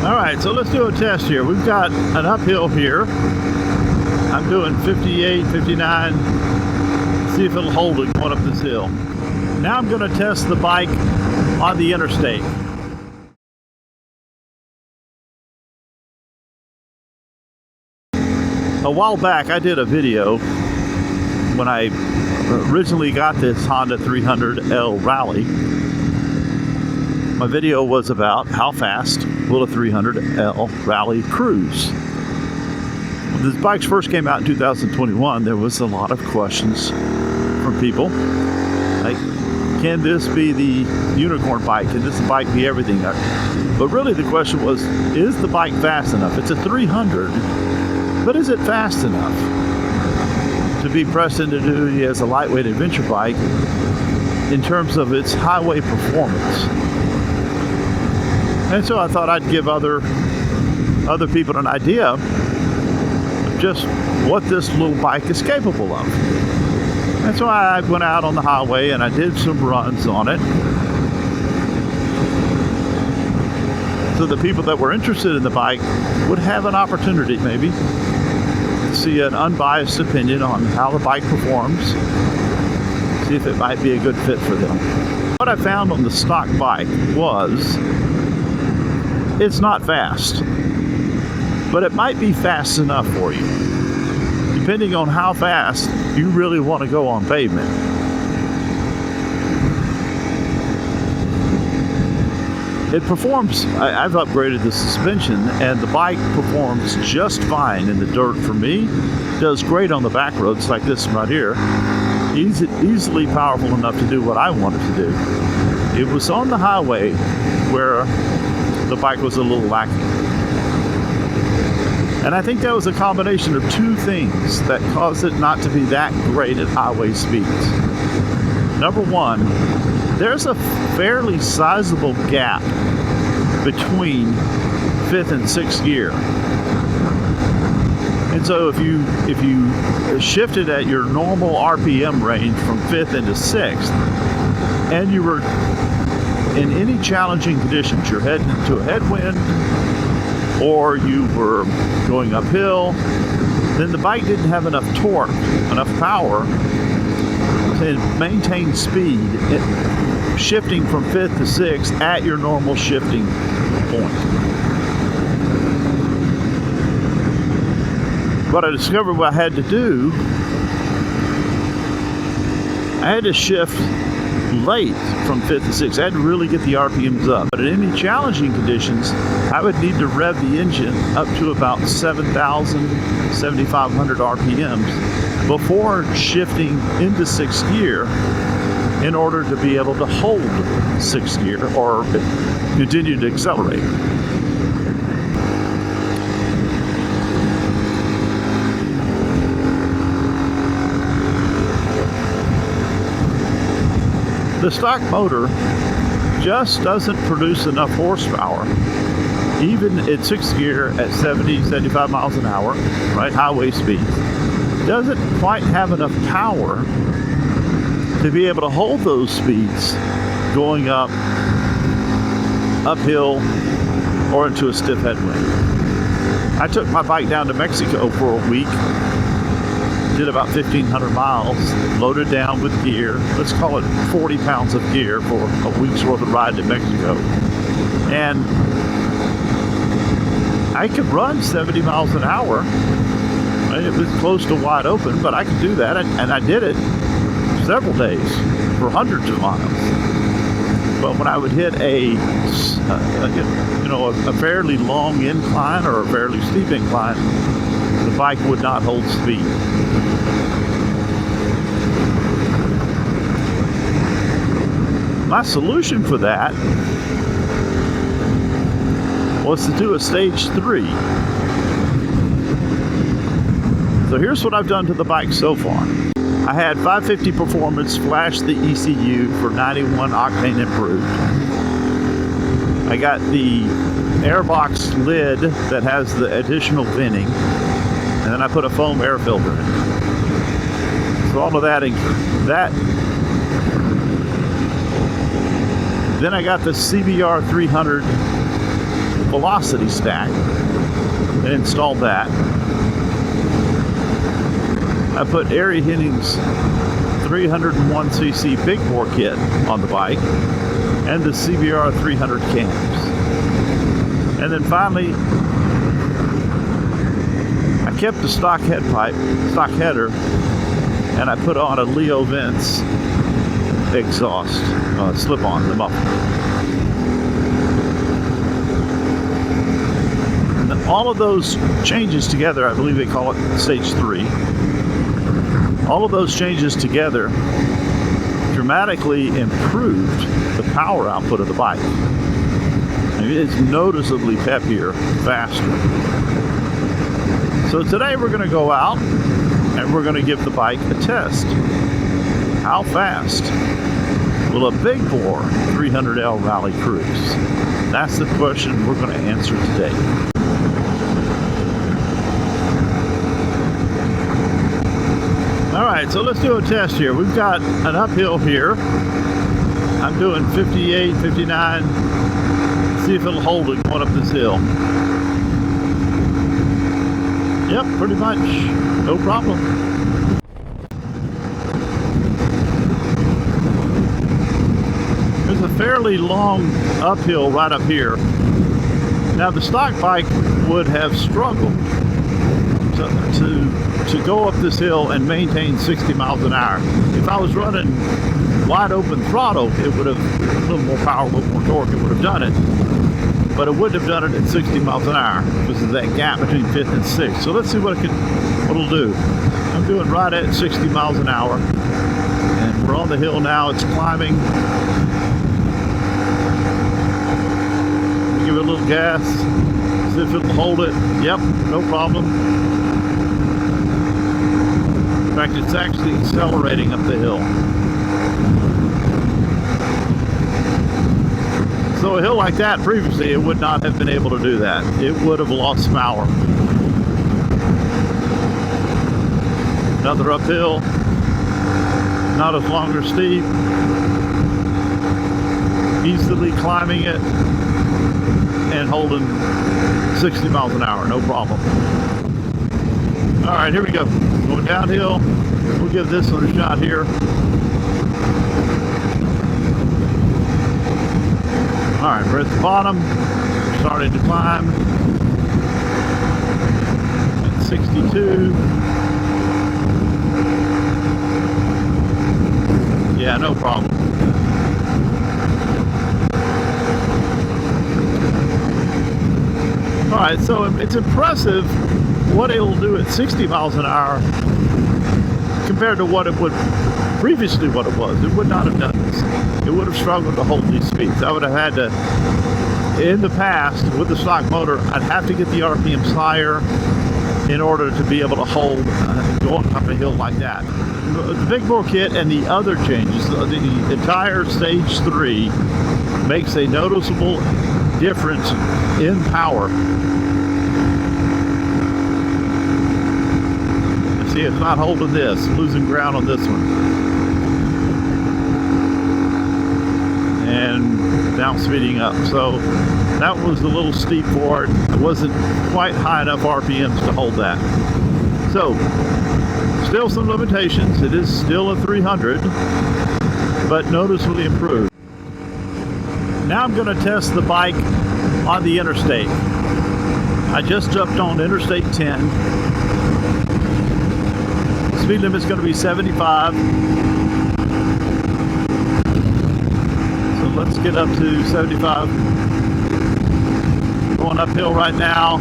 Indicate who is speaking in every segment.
Speaker 1: Alright, so let's do a test here. We've got an uphill here. I'm doing 58, 59. See if it'll hold it going up this hill. Now I'm going to test the bike on the interstate. A while back I did a video when I originally got this Honda 300L Rally. My video was about how fast will a 300L Rally cruise. When these bikes first came out in 2021, there was a lot of questions from people. Like, can this be the unicorn bike? Can this bike be everything? But really the question was, is the bike fast enough? It's a 300, but is it fast enough to be pressed into duty as a lightweight adventure bike in terms of its highway performance? And so I thought I'd give other people an idea of just what this little bike is capable of. And so I went out on the highway and I did some runs on it. So the people that were interested in the bike would have an opportunity maybe to see an unbiased opinion on how the bike performs, see if it might be a good fit for them. What I found on the stock bike was it's not fast, but it might be fast enough for you, depending on how fast you really want to go on pavement. It performs, I've upgraded the suspension, and the bike performs just fine in the dirt for me. It does great on the back roads like this one right here. Easily powerful enough to do what I wanted to do. It was on the highway where the bike was a little lacking. And I think that was a combination of two things that caused it not to be that great at highway speeds. Number one, there's a fairly sizable gap between fifth and sixth gear. And so if you shifted at your normal RPM range from fifth into sixth, and you were in any challenging conditions, you're heading into a headwind, or you were going uphill, then the bike didn't have enough torque, enough power to maintain speed, shifting from fifth to sixth at your normal shifting point. What I discovered what I had to do, I had to shift late from fifth to sixth. I had to really get the RPMs up. But in any challenging conditions, I would need to rev the engine up to about 7,000, 7,500 RPMs before shifting into sixth gear in order to be able to hold sixth gear or continue to accelerate. The stock motor just doesn't produce enough horsepower, even at sixth gear at 70, 75 miles an hour, right, highway speed. Doesn't quite have enough power to be able to hold those speeds going uphill or into a stiff headwind. I took my bike down to Mexico for a week, did about 1,500 miles, loaded down with gear. Let's call it 40 pounds of gear for a week's worth of ride to Mexico. And I could run 70 miles an hour. It was close to wide open, but I could do that, and I did it several days for hundreds of miles. But when I would hit a fairly long incline or a fairly steep incline, the bike would not hold speed. My solution for that was to do a stage 3. So here's what I've done to the bike so far. I had 550 Performance flash the ECU for 91 octane improved. I got the airbox lid that has the additional venting, and then I put a foam air filter in. So all of that. Then I got the CRF300 velocity stack and installed that. I put Airy Henning's 301cc big bore kit on the bike and the CBR300 cams. And then finally, I kept the stock header, and I put on a Leo Vince exhaust slip-on, the muffler. And all of those changes together, I believe they call it stage 3. All of those changes together dramatically improved the power output of the bike. I mean, it's noticeably peppier, faster. So today we're going to go out and we're going to give the bike a test. How fast will a big bore 300L Rally cruise? That's the question we're going to answer today. All right, so let's do a test here. We've got an uphill here. I'm doing 58, 59. See if it'll hold it going up this hill. Yep, pretty much. No problem. There's a fairly long uphill right up here. Now the stock bike would have struggled to go up this hill and maintain 60 miles an hour. If I was running wide open throttle, it would have a little more power, a little more torque, it would have done it. But it wouldn't have done it at 60 miles an hour because of that gap between 5th and 6th. So let's see what it'll do. I'm doing right at 60 miles an hour. And we're on the hill now, it's climbing. Give it a little gas, see if it'll hold it. Yep, no problem. In fact, it's actually accelerating up the hill. So a hill like that previously, it would not have been able to do that. It would have lost power. Another uphill, not as long or steep. Easily climbing it and holding 60 miles an hour, no problem. All right, here we go. Going downhill. We'll give this one a shot here. All right, we're at the bottom. We're starting to climb. At 62. Yeah, no problem. All right, so it's impressive what it'll do at 60 miles an hour compared to what it would previously what it was. It would not have done this. It would have struggled to hold these speeds. I would have had to, in the past, with the stock motor, I'd have to get the RPMs higher in order to be able to hold going up a hill like that. The big bore kit and the other changes, the entire stage 3 makes a noticeable difference in power. See, it's not holding this, losing ground on this one. And now speeding up. So that was a little steep for it. It wasn't quite high enough RPMs to hold that. So still some limitations. It is still a 300, but noticeably improved. Now I'm going to test the bike on the Interstate. I just jumped on Interstate 10. Speed limit is going to be 75. So let's get up to 75. Going uphill right now.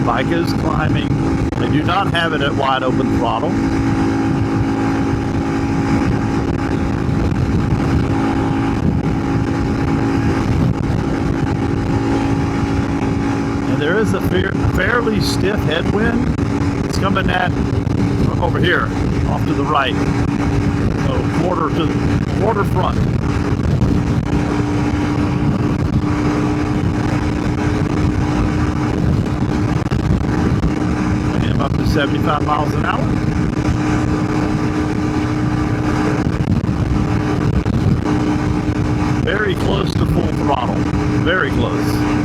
Speaker 1: Bike is climbing. I do not have it at wide open throttle. And there is a fairly stiff headwind. It's coming at over here, off to the right. So quarter front. I am up to 75 miles an hour. Very close to full throttle. Very close.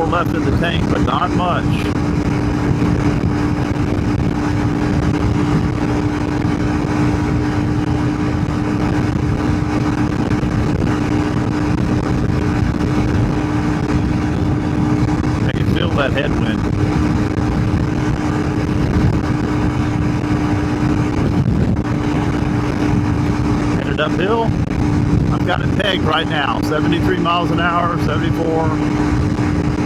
Speaker 1: left in the tank, but not much. I can feel that headwind. Headed uphill. I've got it pegged right now, 73 miles an hour, 74.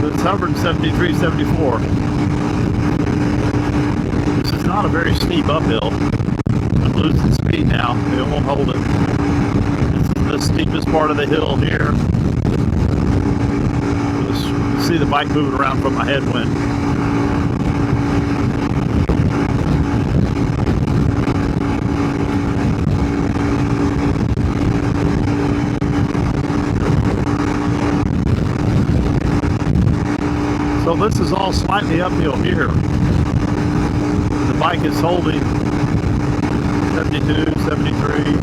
Speaker 1: It's hovering 73, 74. This is not a very steep uphill. I'm losing speed now. It won't hold it. This is the steepest part of the hill here. You see the bike moving around from my headwind. So this is all slightly uphill here. The bike is holding 72, 73.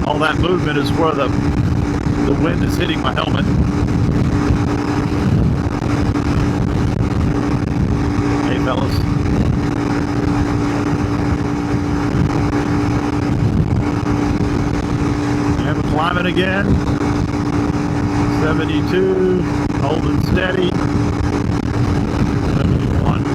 Speaker 1: All that movement is where the wind is hitting my helmet. Hey fellas. Climbing again, 72, holding steady, 71.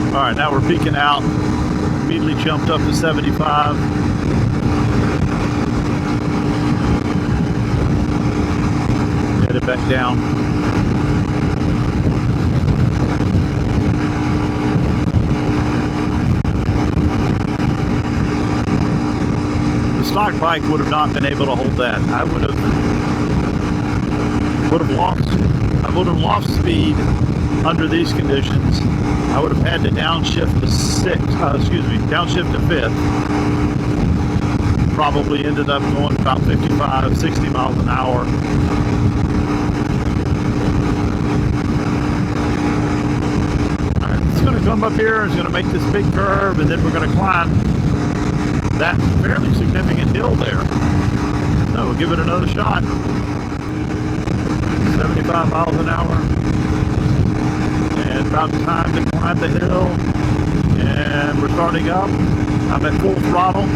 Speaker 1: All right, now we're peaking out, immediately jumped up to 75. Headed back down. Stock bike would have not been able to hold that. I would have lost speed under these conditions. I would have had to downshift to downshift to fifth. Probably ended up going about 55, 60 miles an hour. All right, it's going to come up here. It's going to make this big curve, and then we're going to climb that fairly significant hill there. So we'll give it another shot. 75 miles an hour. And about time to climb the hill. And we're starting up. I'm at full throttle.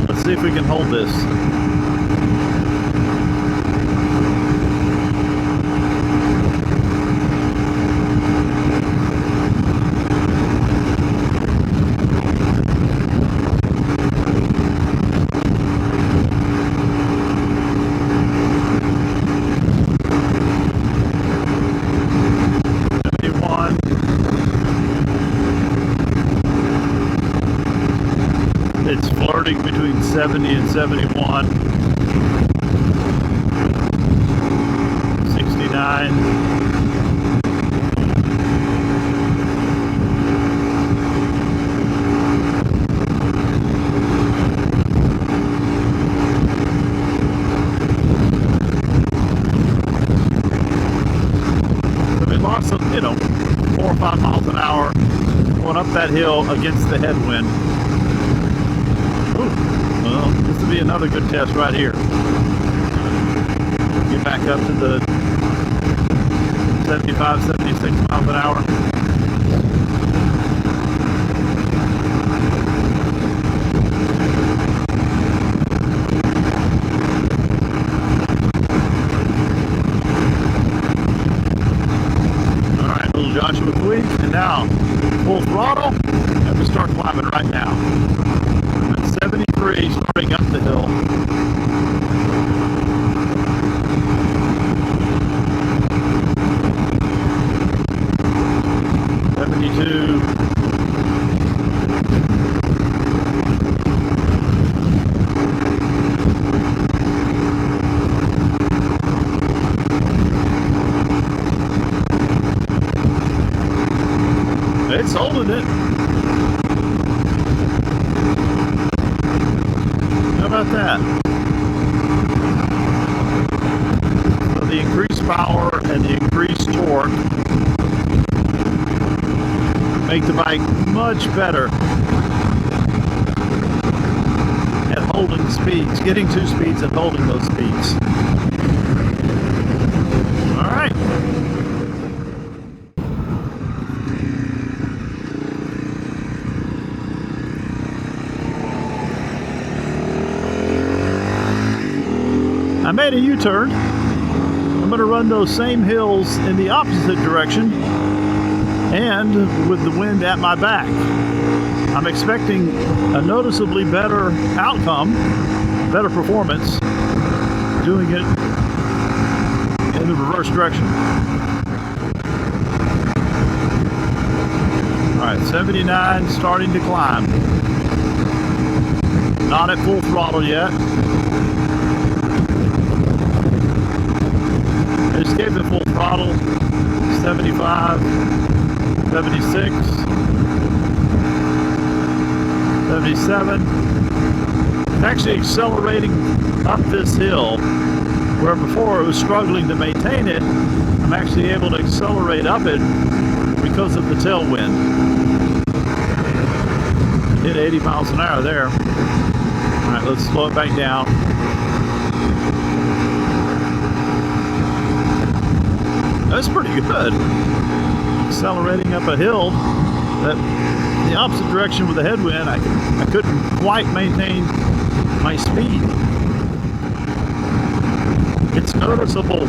Speaker 1: Let's see if we can hold this. It's flirting between 70 and 71. 69. So we lost some, 4 or 5 miles an hour going up that hill against the headwind. Well, this will be another good test right here. Get back up to the 75, 76 miles an hour. All right, little Joshua tweak, and now full throttle, and we start climbing right now. 73 starting up the hill. It's holding it. How about that? So the increased power and the increased torque torque, make the bike much better at holding speeds, getting 2 speeds and holding those speeds. All right. I made a U-turn. I'm going to run those same hills in the opposite direction and with the wind at my back. I'm expecting a noticeably better outcome, better performance, doing it in the reverse direction. All right, 79, starting to climb. Not at full throttle yet. I just gave it full throttle. 75, 76, 77. It's actually accelerating up this hill, where before it was struggling to maintain it. I'm actually able to accelerate up it because of the tailwind. Hit 80 miles an hour there. All right, let's slow it back down. That's pretty good. Accelerating up a hill that the opposite direction with the headwind, I couldn't quite maintain my speed. It's noticeable.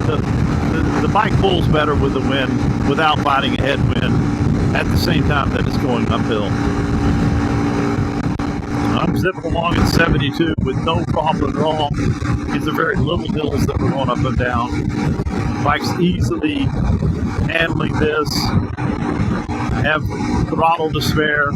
Speaker 1: The bike pulls better with the wind without fighting a headwind at the same time that it's going uphill. I'm zipping along at 72 with no problem at all. These are very little hills that we're going up and down. The bike's easily handling this. I have throttle to spare.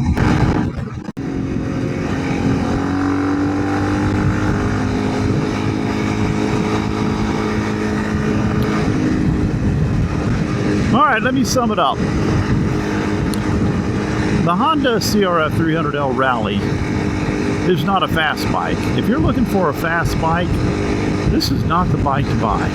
Speaker 1: All right, let me sum it up. The Honda CRF300L Rally is not a fast bike. If you're looking for a fast bike, this is not the bike to buy.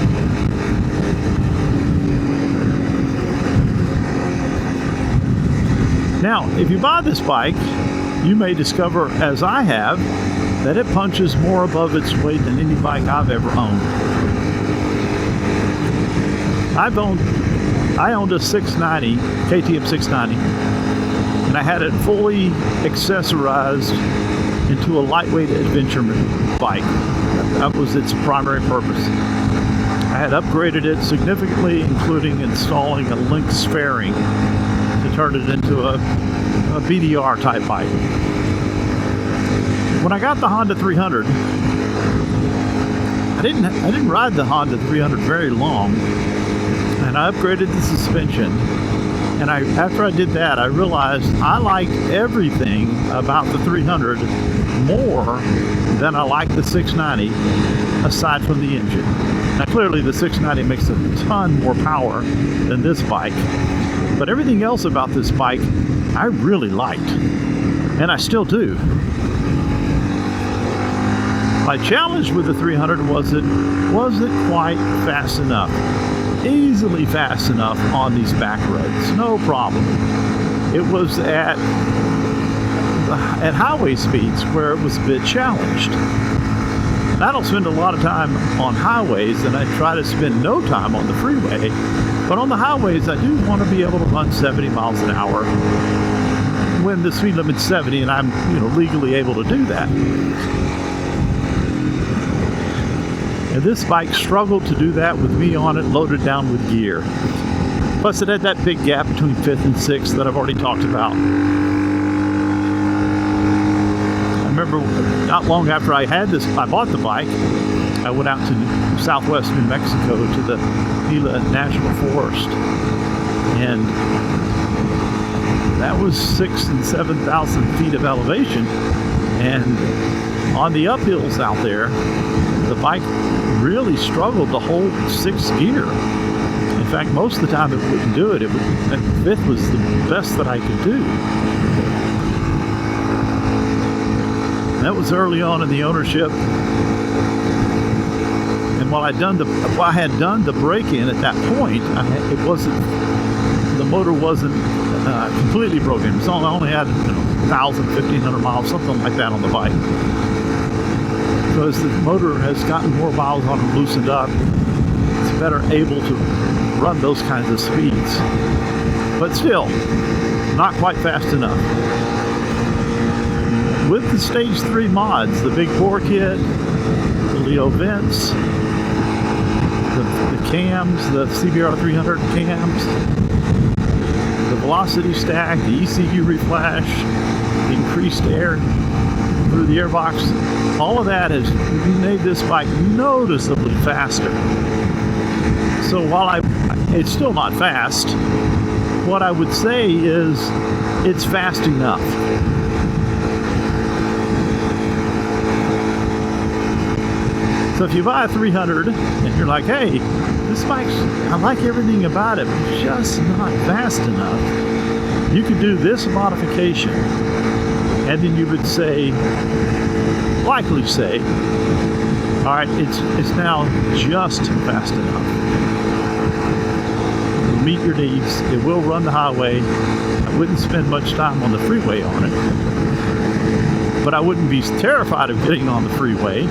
Speaker 1: Now, if you buy this bike, you may discover, as I have, that it punches more above its weight than any bike I've ever owned. I owned a 690, KTM 690, and I had it fully accessorized into a lightweight adventure bike. That was its primary purpose. I had upgraded it significantly, including installing a Lynx fairing to turn it into a BDR type bike. When I got the Honda 300, I didn't ride the Honda 300 very long, and I upgraded the suspension. And after I did that, I realized I liked everything about the 300 more than I liked the 690, aside from the engine. Now clearly the 690 makes a ton more power than this bike, but everything else about this bike I really liked, and I still do. My challenge with the 300 was it wasn't quite fast enough. Easily fast enough on these back roads, no problem. It was at highway speeds where it was a bit challenged. I don't spend a lot of time on highways, and I try to spend no time on the freeway, but on the highways I do want to be able to run 70 miles an hour when the speed limit's 70 and I'm legally able to do that. And this bike struggled to do that with me on it, loaded down with gear. Plus it had that big gap between 5th and 6th that I've already talked about. I remember not long after I bought the bike, I went out to southwest New Mexico to the Gila National Forest. And that was 6,000 and 7,000 feet of elevation. And on the uphills out there, the bike really struggled to hold 6th gear. In fact, most of the time it wouldn't do it. 5th was the best that I could do. That was early on in the ownership. And And while I had done the break-in at that point, the motor wasn't completely broken. It only had 1,000, 1,500 miles, something like that on the bike. So as the motor has gotten more miles on it, loosened up, it's better able to run those kinds of speeds. But still, not quite fast enough. With the Stage 3 mods, the big bore kit, the Leo vents, the cams, the CRF300 cams, the velocity stack, the ECU reflash, the increased air through the airbox, all of that has made this bike noticeably faster. So while it's still not fast, what I would say is it's fast enough. So if you buy a 300 and you're like, hey, this bike's, I like everything about it, but it's just not fast enough, you could do this modification, and then you would likely say, all right, it's now just fast enough. It'll meet your needs. It will run the highway. I wouldn't spend much time on the freeway on it, but I wouldn't be terrified of getting on the freeway,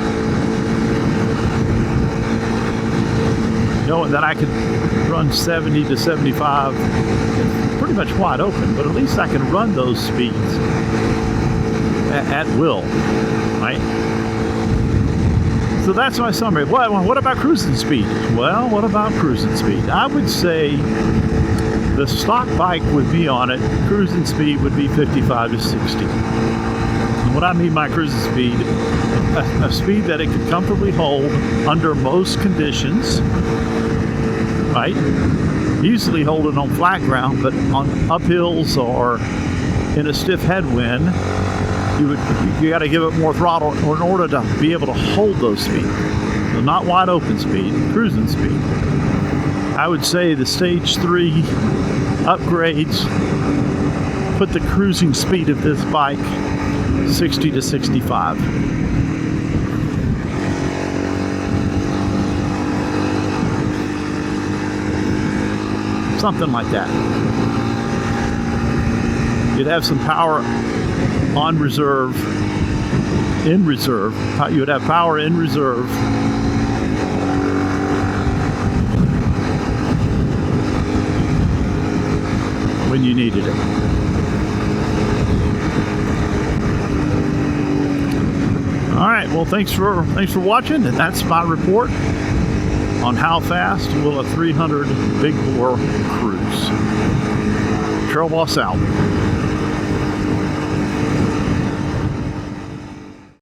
Speaker 1: knowing that I could run 70 to 75 pretty much wide open, but at least I can run those speeds at will, right? So that's my summary. What about cruising speed? Well, what about cruising speed? I would say the stock bike with me on it, cruising speed would be 55 to 60. And what I mean by cruising speed, a speed that it could comfortably hold under most conditions, right? Easily hold it on flat ground, but on uphills or in a stiff headwind, you got to give it more throttle in order to be able to hold those speeds. So not wide open speed, cruising speed. I would say the Stage 3 upgrades put the cruising speed of this bike 60 to 65. Something like that. You'd have some power on reserve, in reserve. You would have power in reserve. When you needed it. All right, well, thanks for watching, and that's my report on how fast will a 300 big bore cruise. Trail Boss out.